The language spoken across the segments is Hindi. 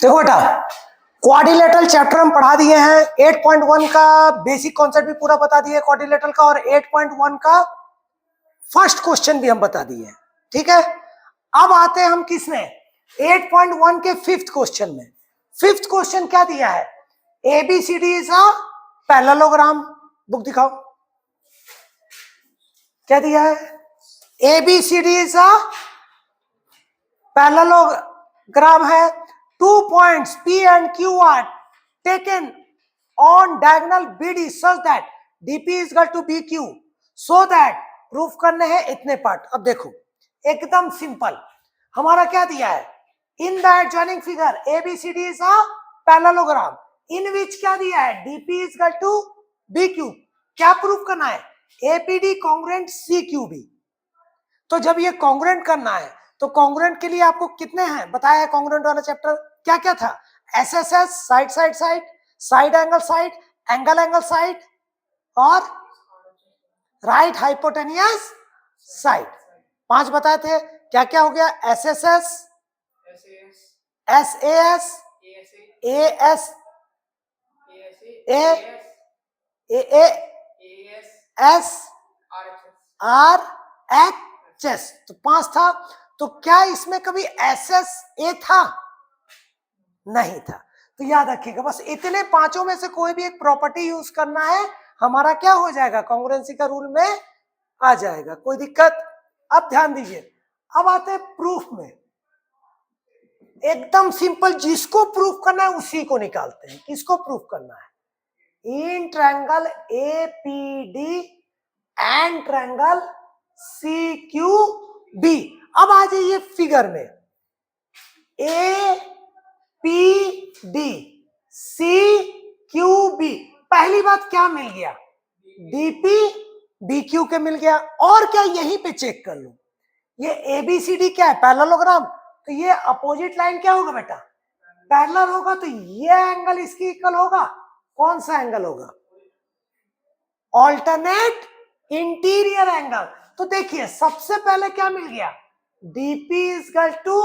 देखो बेटा, क्वाड्रिलेटरल चैप्टर हम पढ़ा दिए हैं। 8.1 का बेसिक कॉन्सेप्ट भी पूरा बता दिए क्वाड्रिलेटरल का, और 8.1 का फर्स्ट क्वेश्चन भी हम बता दिए हैं। ठीक है, अब आते हैं हम किसमें, 8.1 के फिफ्थ क्वेश्चन में। फिफ्थ क्वेश्चन क्या दिया है, ABCD is a parallelogram. Book दिखाओ, क्या दिया है, एबीसीडी इज अ पैरेललोग्राम है। 2 points P and Q are taken on diagonal BD such that DP is equal to BQ, so that proof करने हैं इतने पार्ट। अब देखो एकदम सिंपल, हमारा क्या दिया है, in the adjoining figure ABCD is a parallelogram in which क्या दिया है, DP is equal to BQ। क्या प्रूफ करना है, APD congruent CQB। तो जब ये कॉन्ग्रुएंट करना है तो कॉन्ग्रुएंट के लिए आपको कितने हैं बताया है, कॉन्ग्रुएंट वाला चैप्टर क्या क्या था, SSS side side side, side angle side, angle angle side, और राइट हाइपोटेनियस साइड। 5 बताए थे, क्या क्या हो गया, SSS, SAS, as, as, RHS. तो 5 था। तो क्या इसमें कभी एसएसए था, नहीं था। तो याद रखिएगा, बस इतने पांचों में से कोई भी एक प्रॉपर्टी यूज करना है, हमारा क्या हो जाएगा, कॉन्ग्रुएंसी का रूल में आ जाएगा, कोई दिक्कत। अब ध्यान दीजिए, अब आते हैं प्रूफ में। एकदम सिंपल, जिसको प्रूफ करना है उसी को निकालते हैं। किसको प्रूफ करना है, in triangle APD and triangle CQB. अब आ जाइए फिगर में, A P D C Q B. पहली बात क्या मिल गया, डीपी बी क्यू के मिल गया। और क्या, यहीं पे चेक कर लो, ये एबीसीडी क्या है, पैरेललोग्राम। तो ये अपोजिट लाइन क्या होगा बेटा, पैरेलल होगा। तो ये एंगल इसकी इक्वल होगा, कौन सा एंगल होगा, ऑल्टरनेट इंटीरियर एंगल। तो देखिए सबसे पहले क्या मिल गया, DP is equal to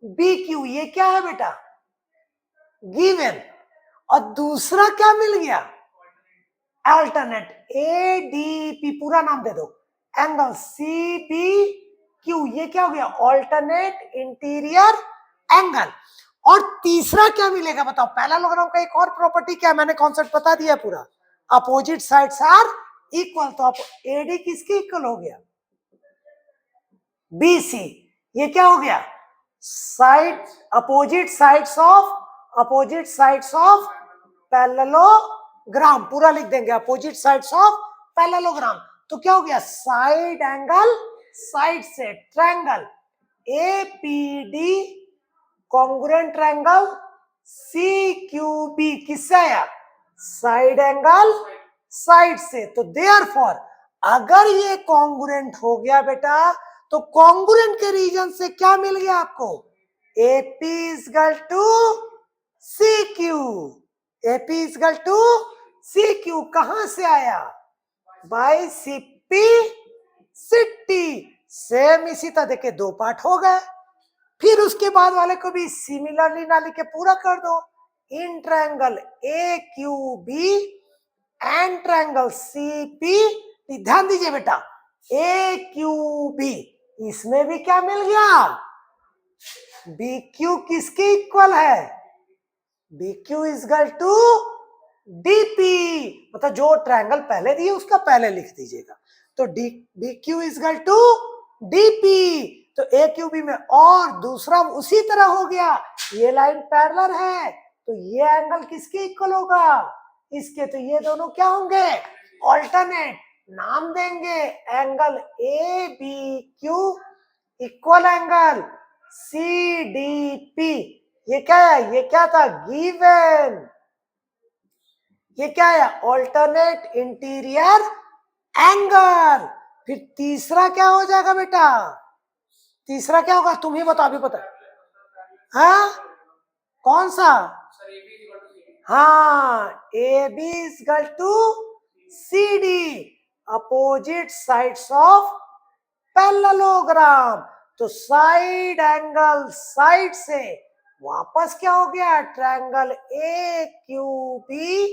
B Q, ये क्या है बेटा, गिवन। और दूसरा क्या मिल गया, अल्टरनेट एडीपी, पूरा नाम दे दो, एंगल सीबी क्यू, ये क्या हो गया, ऑल्टरनेट इंटीरियर एंगल। और तीसरा क्या मिलेगा बताओ, पैरेललोग्राम का एक और प्रॉपर्टी क्या है, मैंने कॉन्सेप्ट बता दिया पूरा, अपोजिट साइड्स आर इक्वल। तो एडी किसके इक्वल हो गया, बीसी। ये क्या हो गया, side opposite sides of parallelogram, पूरा लिख देंगे, अपोजिट साइड्स ऑफ पैरेललोग्राम। तो क्या हो गया, साइड एंगल साइड से, ट्रायंगल एपीडी कॉन्ग्रुएंट ट्रायंगल सीक्यूबी किससे आया, साइड एंगल साइड से। तो देयरफॉर अगर ये कॉन्ग्रुएंट हो गया बेटा, तो कॉन्ग्रुएंट के रीजन से क्या मिल गया आपको, AP is equal to C Q, AP is equal to C Q. कहां से आया, बाय सीपी सिटी। सेम इसी तरह के 2 पार्ट हो गए। फिर उसके बाद वाले को भी सिमिलरली ना लिख के पूरा कर दो, in triangle A Q B and triangle C P. ध्यान दीजिए बेटा, ए क्यू बी, इसमें भी क्या मिल गया, बी क्यू किसके इक्वल है, B Q is equal to DP. मतलब जो ट्रायंगल पहले दिए उसका पहले लिख दीजिएगा। तो D B Q is equal to DP. तो ए क्यू बी में, और दूसरा उसी तरह हो गया, ये लाइन पैरेलल है तो ये एंगल किसके इक्वल होगा, इसके। तो ये दोनों क्या होंगे, ऑल्टरनेट। नाम देंगे angle A B Q equal angle C D P. ये क्या है, ये क्या था, गिवन। ये क्या है, ऑल्टरनेट इंटीरियर एंगल। फिर तीसरा क्या हो जाएगा बेटा, तीसरा क्या होगा, तुम ही बताओ, अभी पता, हाँ कौन सा, हाँ A B is equal to C D, opposite sides of parallelogram. तो साइड एंगल साइड से वापस क्या हो गया, triangle A Q B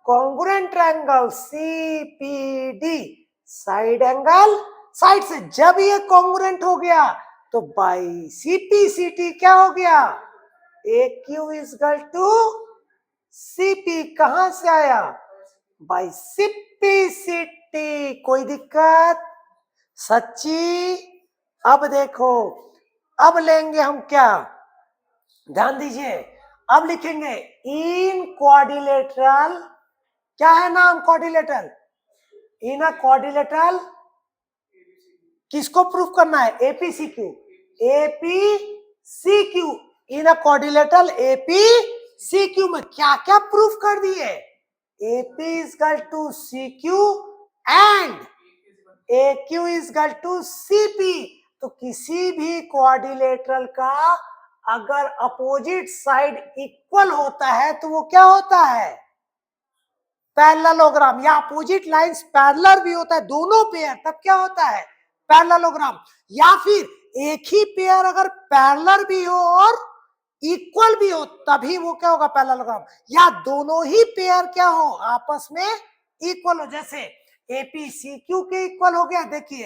congruent triangle C P D side angle side से। जब ये कॉन्ग्रुएंट हो गया तो बाई सीपी सीटी क्या हो गया, A Q is equal to CP. कहां से आया, बाई सीपी सीटी। कोई दिक्कत, सच्ची। अब देखो, अब लेंगे हम क्या, ध्यान दीजिए, अब लिखेंगे इन क्वाड्रिलेटरल, क्या है नाम क्वाड्रिलेटरल, इन अ क्वाड्रिलेटरल किसको प्रूफ करना है, एपीसीक्यू, एपीसीक्यू इन अ क्वाड्रिलेटरल एपीसीक्यू में क्या क्या प्रूफ कर दिए, AP is equal to CQ and AQ is equal to CP। तो किसी भी क्वाड्रिलेटरल का अगर अपोजिट साइड इक्वल होता है तो वो क्या होता है, पैरेललोग्राम। या अपोजिट लाइंस पैरेलल भी होता है, दोनों पेयर, तब क्या होता है, पैरेललोग्राम। या फिर एक ही पेयर अगर पैरेलल भी हो और इक्वल भी हो तभी वो क्या होगा, पैरेललोग्राम। या दोनों ही पेयर क्या हो, आपस में इक्वल हो, जैसे एपीसीक्यू के इक्वल हो गया, देखिए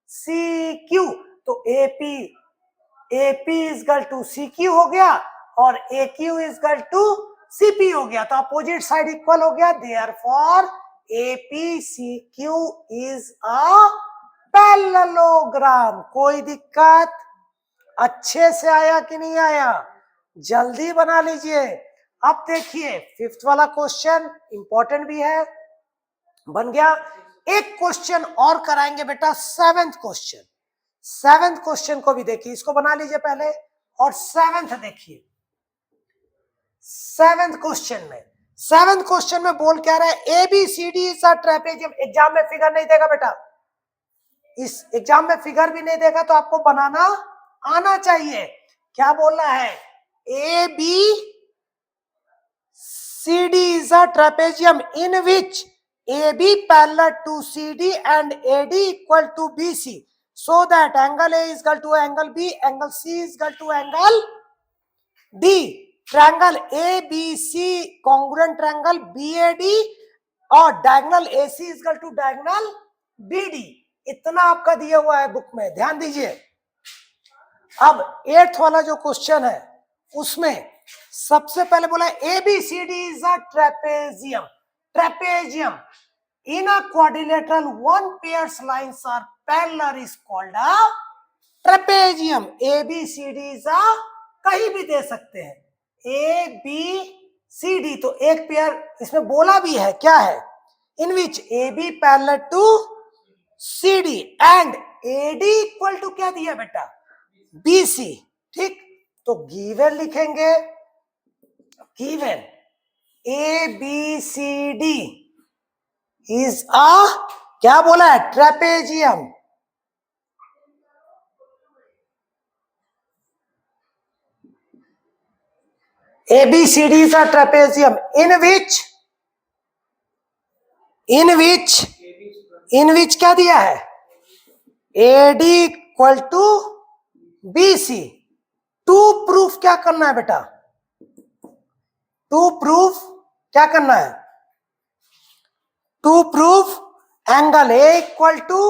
एपीसीक्यू, तो AP is equal to CQ हो गया और AQ is equal to CP हो गया, तो अपोजिट साइड इक्वल हो गया, therefore APCQ is a parallelogram. कोई दिक्कत, अच्छे से आया कि नहीं आया, जल्दी बना लीजिए। अब देखिए फिफ्थ वाला क्वेश्चन इंपॉर्टेंट भी है, बन गया। एक क्वेश्चन और कराएंगे बेटा, सेवेंथ क्वेश्चन। सेवेंथ क्वेश्चन को भी देखिए, इसको बना लीजिए पहले, और सेवेंथ देखिए। सेवेंथ क्वेश्चन में बोल क्या रहा है, ABCD is a trapezium. Exam में फिगर नहीं देगा बेटा, इस एग्जाम में फिगर भी नहीं देगा तो आपको बनाना आना चाहिए। क्या बोल रहा है, ABCD is a trapezium in which AB parallel to CD and AD equal to BC, so that angle A is equal to angle B, angle C is equal to angle D. Triangle ABC congruent triangle BAD और diagonal AC is equal to diagonal BD। इतना आपका दिया हुआ है बुक में, ध्यान दीजिए। अब 8th वाला जो क्वेश्चन है उसमें सबसे पहले बोला ABCD is a trapezium. Trapezium in a quadrilateral one pairs lines are parallel is called a trapezium. ABCD is a, कहीं भी दे सकते हैं, ABCD, तो एक पेयर इसमें बोला भी है, क्या है, in which AB parallel to CD and AD equal to क्या दिया बेटा, BC। ठीक, तो गिवन लिखेंगे, गिवन ABCD इज अ, क्या बोला है, trapezium. ABCD is a trapezium in which क्या दिया है, AD equal to BC। To prove क्या करना है बेटा, टू प्रूफ क्या करना है, to prove angle A equal to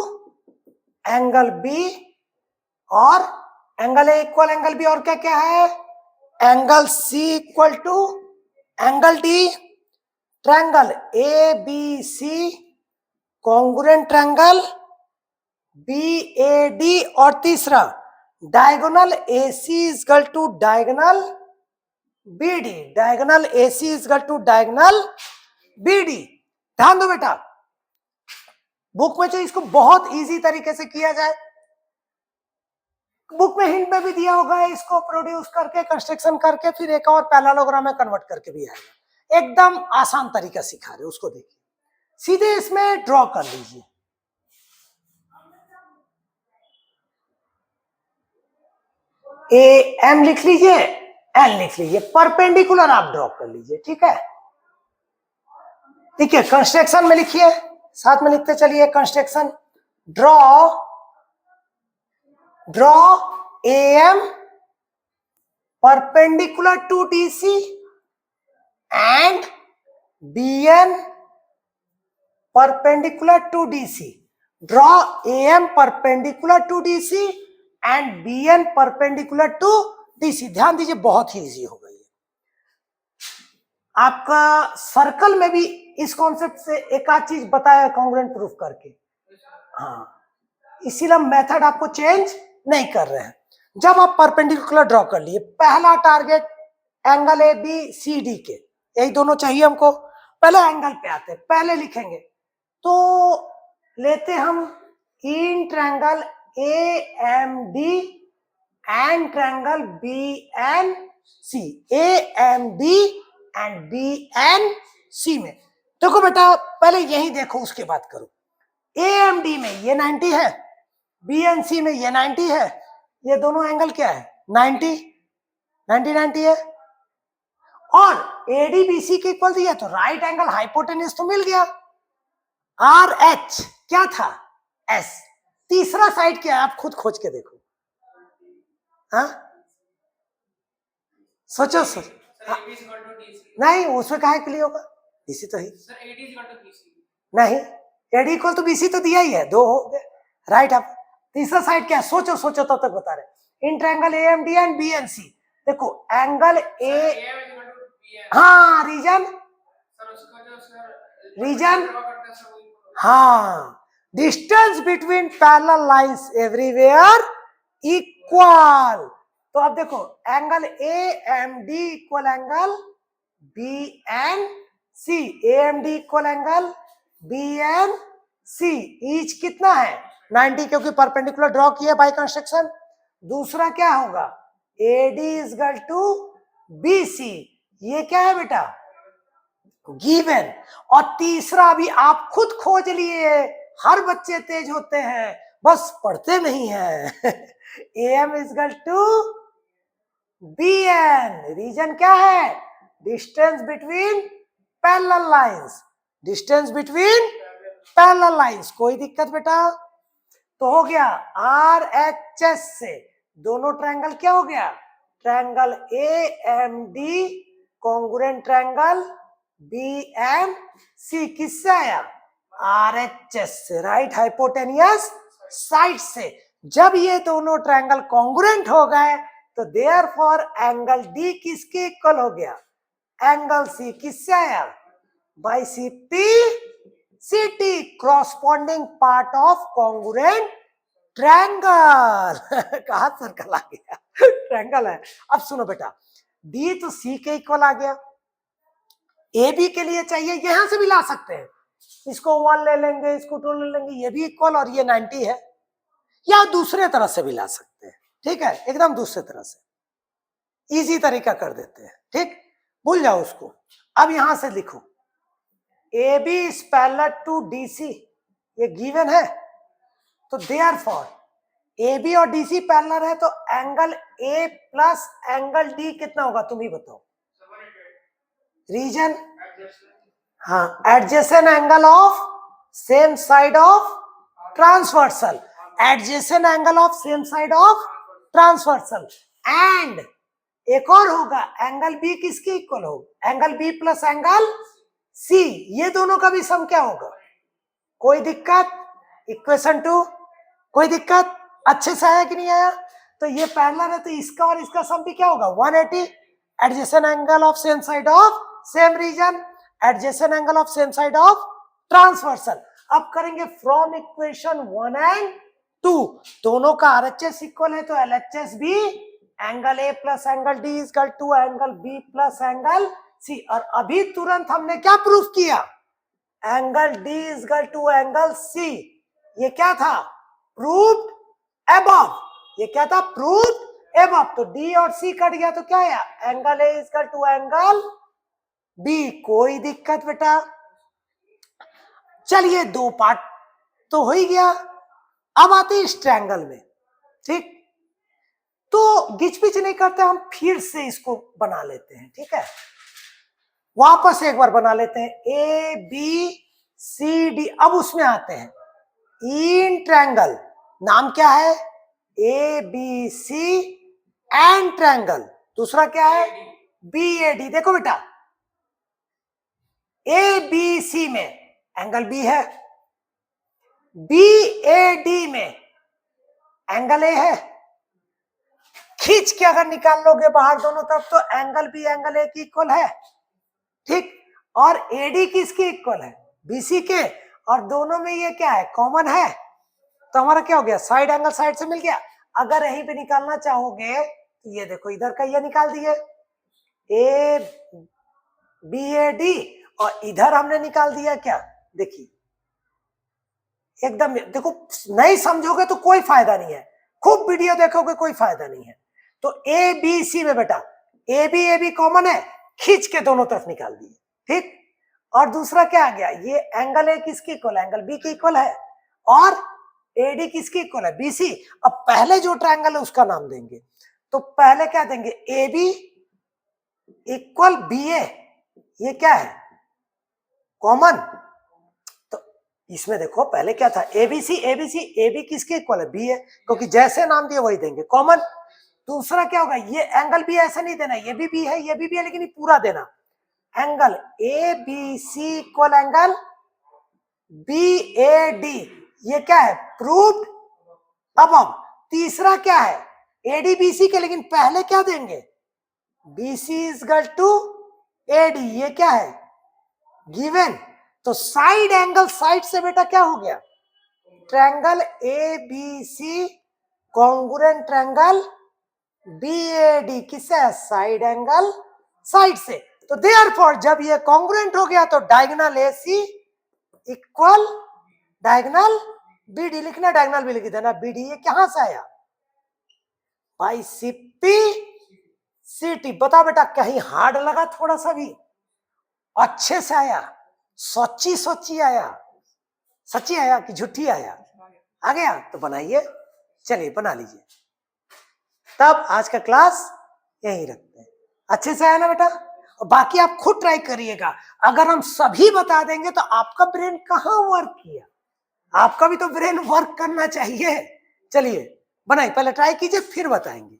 angle B और angle A equal angle B, और क्या क्या है, angle C equal to angle D। Triangle ABC congruent triangle BAD, और तीसरा diagonal AC is equal to diagonal BD। Diagonal AC is equal to diagonal BD। ध्यान दो बेटा, बुक में चाहिए इसको बहुत इजी तरीके से किया जाए, बुक में हिंट में भी दिया होगा, इसको प्रोड्यूस करके कंस्ट्रक्शन करके फिर एक और पैरेललोग्राम में कन्वर्ट करके भी आएगा। एकदम आसान तरीका सिखा रहे, उसको देखिए, सीधे इसमें ड्रॉ कर लीजिए। AM लिख लीजिए, N लिख लीजिए, परपेंडिकुलर आप ड्रॉ कर लीजिए, ठीक है। ठीक है, कंस्ट्रक्शन में लिखिए, साथ में लिखते चलिए, construction, draw AM perpendicular to DC and BN perpendicular to DC. Draw AM perpendicular to DC and BN perpendicular to DC. ध्यान दीजिए, बहुत ही इजी हो गई है आपका। सर्कल में भी इस कॉन्सेप्ट से एक आध चीज बताया कॉन्ग्रुएंट प्रूफ करके। हाँ, इसीलिए हम मेथड आपको चेंज नहीं कर रहे हैं। जब आप परपेंडिकुलर ड्रॉ कर लिए, पहला target angle A B C D के, यही दोनों चाहिए हमको। पहले एंगल पे आते हैं, पहले लिखेंगे तो लेते हम in triangle A M D and triangle B N C. A M D and B N C में देखो बेटा, पहले यही देखो उसके बाद करो। ए एम डी में ये 90 है, बी एन सी में ये 90 है, ये दोनों एंगल क्या है 90 90 है। और एडीबीसी के इक्वल दिया तो राइट एंगल हाइपोटेन्यूज तो मिल गया। आर एच क्या था एस। तीसरा साइड क्या है आप खुद खोज के देखो। हाँ सोचो नहीं, उसमें कहा के लिए होगा बीसी तो ही नहीं, एडी इक्वल तो बीसी तो दिया ही है, दो हो गए राइट। अब तीसरा साइड क्या है सोचो सोचो तब तक बता रहे। In triangle A M D and B N C देखो एंगल ए, हाँ रीजन हाँ distance between parallel lines everywhere equal. तो अब देखो angle A M D equal angle B N C, A M D equal angle B N C, each कितना है 90 क्योंकि परपेंडिकुलर ड्रॉ किया बाय कंस्ट्रक्शन। दूसरा क्या होगा A D is equal to B C, ये क्या है बेटा गिवन। और तीसरा अभी आप खुद खोज लिए, हर बच्चे तेज होते हैं बस पढ़ते नहीं है। A M is equal to B N, reason क्या है distance between parallel lines, distance between parallel lines. कोई दिक्कत बेटा? तो हो गया आर एच एस से दोनों ट्रायंगल क्या हो गया triangle A M D congruent triangle B M C, किससे आया आर एच एस से, राइट हाइपोटेनियस साइड से। जब ये दोनों ट्रायंगल कॉन्ग्रुएंट हो गए तो देयरफॉर एंगल डी किसके इक्वल हो गया एंगल सी, किससे आया by C P C T, corresponding part of congruent triangle. कहा सर्कल आ गया ट्रायंगल है। अब सुनो बेटा, डी तो सी के इक्वल आ गया, ए बी के लिए चाहिए यहां से भी ला सकते हैं, इसको 1 ले लेंगे, इसको 2 ले लेंगे, ये भी इक्वल और ये 90 है, या दूसरे तरह से भी ला सकते हैं। ठीक है, एकदम दूसरे तरह से इजी तरीका कर देते हैं। ठीक, भूल जाओ उसको। अब यहां से लिखो A B is parallel to D C, ये गिवन है, तो देयरफॉर ए बी और डी सी पैरेलल है तो angle A plus angle D कितना होगा तुम ही बताओ। रीजन हाँ adjacent angle of same side of transversal, adjacent angle of same side of transversal. And एक और होगा एंगल बी किसके इक्वल होगा angle B plus angle C, ये दोनों का भी सम क्या होगा। कोई दिक्कत इक्वेशन 2 कोई दिक्कत अच्छे से आया कि नहीं आया। तो ये पैरेलल है तो इसका और इसका सम भी क्या होगा 180, adjacent angle of same side of same reason, adjacent angle of same side of transversal. अब करेंगे फ्रॉम इक्वेशन 1 एंड 2, दोनों का आरएचएस इक्वल है तो एलएचएस भी angle A plus angle D is equal to angle B plus angle C. और अभी तुरंत हमने क्या प्रूफ किया angle D is equal to angle C, ये क्या था प्रूव्ड अबव, ये क्या था प्रूव्ड अबव। तो डी और सी कट गया तो क्या है angle A is equal to angle B. कोई दिक्कत बेटा? चलिए 2 पार्ट तो हो ही गया। अब आते हैं इस ट्रायंगल में। ठीक, तो गिचपिच नहीं करते, हम फिर से इसको बना लेते हैं। ठीक है, वापस एक बार बना लेते हैं ए बी सी डी। अब उसमें आते हैं इन ट्रायंगल, नाम क्या है A B C and triangle दूसरा क्या है BAD। देखो बेटा ABC में एंगल B है, BAD में एंगल A है। खींच के अगर निकाल लोगे बाहर दोनों तरफ तो एंगल B एंगल A की इक्वल है, ठीक। और AD किसकी इक्वल है BC के, और दोनों में ये क्या है कॉमन है, तो हमारा क्या हो गया साइड एंगल साइड से मिल गया। अगर यहीं पे निकालना चाहोगे तो ये देखो इधर का ये निकाल दिए BAD, और इधर हमने निकाल दिया क्या, देखिए एकदम। देखो नहीं समझोगे तो कोई फायदा नहीं है, खूब वीडियो देखोगे कोई फायदा नहीं है। तो ABC में बेटा AB कॉमन है, खींच के दोनों तरफ निकाल दिए, ठीक। और दूसरा क्या आ गया, ये एंगल A किसकी इक्वल है, एंगल B की इक्वल है, और AD किसकी इक्वल है BC। अब पहले जो ट्रायंगल है उसका नाम देंगे, तो पहले क्या देंगे AB इक्वल BA, ये क्या है कॉमन। तो इसमें देखो पहले क्या था ABC AB किसके इक्वल है BA, क्योंकि जैसे नाम दिए वही देंगे कॉमन। दूसरा क्या होगा, ये एंगल भी ऐसा नहीं देना, ये भी B है ये भी B है, लेकिन ये पूरा देना angle ABC equal angle BAD, ये क्या है प्रूव्ड। अब तीसरा क्या है ADBC के, लेकिन पहले क्या देंगे BC is equal to AD, ये क्या है गिवन। तो साइड एंगल साइड से बेटा क्या हो गया triangle ABC congruent triangle BAD किससे है साइड एंगल साइड से। तो देयरफॉर जब ये कॉन्ग्रुएंट हो गया तो diagonal AC equal diagonal BD, लिखना डायगोनल भी लिख देना BD, ये कहां से आया भाई CPCT। बता बेटा कहीं हार्ड लगा थोड़ा सा भी, अच्छे से आया, सोची आया, सच्ची आया कि झूठी आया, आ गया तो बनाइए, चलिए बना लीजिए। तब आज का क्लास यहीं रखते हैं, अच्छे से आया ना बेटा। और बाकी आप खुद ट्राई करिएगा, अगर हम सभी बता देंगे तो आपका ब्रेन कहाँ वर्क किया, आपका भी तो ब्रेन वर्क करना चाहिए। चलिए बनाइए, पहले ट्राई कीजिए फिर बताएंगे।